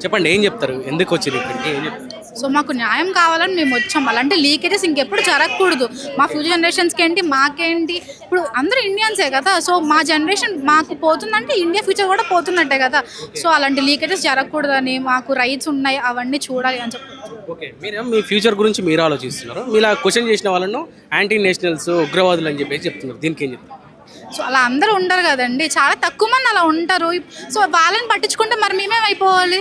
చెప్పండి ఏం చెప్తారు? ఎందుకు వచ్చిర్రు ఇక్కడికి? ఏం చెప్తారు? సో మాకు న్యాయం కావాలని మేము వచ్చాం. అలాంటి లీకేజెస్ ఇంకెప్పుడు జరగకూడదు. మా ఫ్యూచర్ జనరేషన్స్కి ఏంటి, మాకేంటి, ఇప్పుడు అందరూ ఇండియన్సే కదా. సో మా జనరేషన్ మాకు పోతుందంటే ఇండియా ఫ్యూచర్ కూడా పోతున్నట్టే కదా. సో అలాంటి లీకేజెస్ జరగకూడదని, మాకు రైట్స్ ఉన్నాయి అవన్నీ చూడాలి అని చెప్పి. ఓకే, మీరేమో మీ ఫ్యూచర్ గురించి మీరు ఆలోచిస్తున్నారు. మీలా క్వశ్చన్ చేసిన వాళ్ళను యాంటీ నేషనల్స్, ఉగ్రవాదులు అని చెప్పేసి చెప్తున్నారు. దీనికి ఏం చెప్తారు? సో అలా అందరూ ఉండరు కదండి, చాలా తక్కువ మంది అలా ఉంటారు. సో వాళ్ళని పట్టించుకుంటే మరి మేమేమైపోవాలి?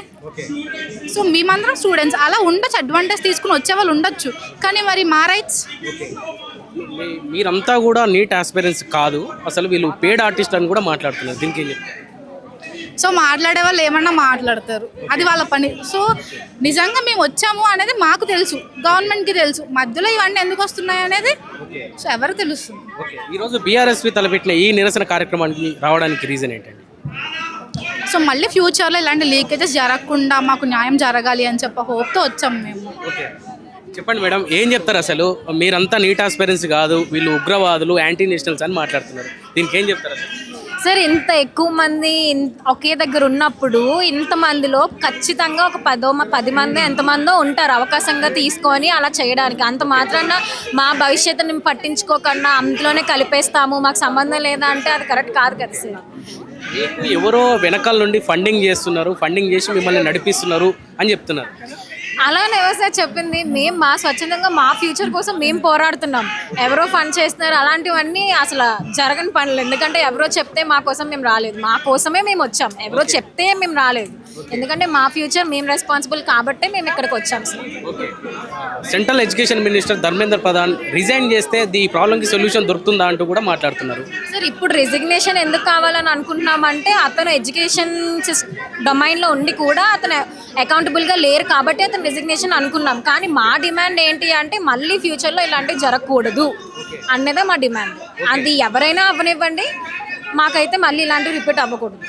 సో మేమందరం స్టూడెంట్స్, అలా ఉండొచ్చు, అడ్వాంటేజ్ తీసుకుని వచ్చే వాళ్ళు ఉండొచ్చు. కానీ మరి మా రైట్స్ మీరంతా కూడా నీట్ ఆస్పిరెన్స్ కాదు, అసలు వీళ్ళు పేడ్ ఆర్టిస్ట్ అని కూడా మాట్లాడుతున్నారు. దీనికి ఏం చెప్తారు? సో మాట్లాడే వాళ్ళు ఏమన్నా మాట్లాడతారు, అది వాళ్ళ పని. సో నిజంగా మేము వచ్చాము అనేది మాకు తెలుసు, గవర్నమెంట్కి తెలుసు. మధ్యలో ఇవన్నీ ఎందుకు వస్తున్నాయి అనేది సో ఎవరికి తెలుస్తుంది. ఈరోజు బీఆర్ఎస్పీ తలపెట్టిన ఈ నిరసన కార్యక్రమానికి రావడానికి రీజన్ ఏంటండి? సో మళ్ళీ ఫ్యూచర్లో ఇలాంటి లీకేజెస్ జరగకుండా మాకు న్యాయం జరగాలి అని చెప్పి హోప్తో వచ్చాము మేము. చెప్పండి మేడం, ఏం చెప్తారు? అసలు మీరంతా నీట్ ఆస్పిరెన్స్ కాదు, వీళ్ళు ఉగ్రవాదులు, యాంటీ నేషనల్స్ అని మాట్లాడుతున్నారు. దీనికి ఏం చెప్తారు అసలు? సార్, ఇంత ఎక్కువ మంది ఒకే దగ్గర ఉన్నప్పుడు ఇంతమందిలో ఖచ్చితంగా ఒక 10 మంది ఎంతమందో ఉంటారు అవకాశంగా తీసుకొని అలా చేయడానికి. అంత మాత్రాన మా భవిష్యత్తుని పట్టించుకోకుండా అందులోనే కలిపేస్తాము, మాకు సంబంధం లేదా అంటే అది కరెక్ట్ కాదు కదా సార్. ఎవరో వెనకాల నుండి ఫండింగ్ చేస్తున్నారు, ఫండింగ్ చేసి మిమ్మల్ని నడిపిస్తున్నారు అని చెప్తున్నారు. అలానే ఎవరు సార్ చెప్పింది? మేము మా స్వచ్ఛందంగా మా ఫ్యూచర్ కోసం మేము పోరాడుతున్నాం. ఎవరో ఫండ్ చేస్తున్నారు అలాంటివన్నీ అసలు జరగని పనులు. ఎందుకంటే ఎవరో చెప్తే మా కోసం మేము రాలేదు, మా కోసమే మేము వచ్చాం. ఎవరో చెప్తే మేము రాలేదు, ఎందుకంటే మా ఫ్యూచర్ మేము రెస్పాన్సిబుల్ కాబట్టే మేము ఇక్కడికి వచ్చాం sir. Central education minister Dharmendra Pradhan resign చేస్తే ఈ ప్రాబ్లంకి సొల్యూషన్ దొరుకుతుందా అంటూ కూడా మాట్లాడుతున్నారు. సార్, ఇప్పుడు రెసిగ్నేషన్ ఎందుకు కావాలని అనుకుంటున్నామంటే అతను ఎడ్యుకేషన్ డొమైన్లో ఉండి కూడా అతను అకౌంటబుల్గా లేరు కాబట్టి అతను రెసిగ్నేషన్ అనుకున్నాం. కానీ మా డిమాండ్ ఏంటి అంటే మళ్ళీ ఫ్యూచర్లో ఇలాంటివి జరగకూడదు అన్నదే మా డిమాండ్. అది ఎవరైనా అవ్వనివ్వండి, మాకైతే మళ్ళీ ఇలాంటివి రిపీట్ అవ్వకూడదు.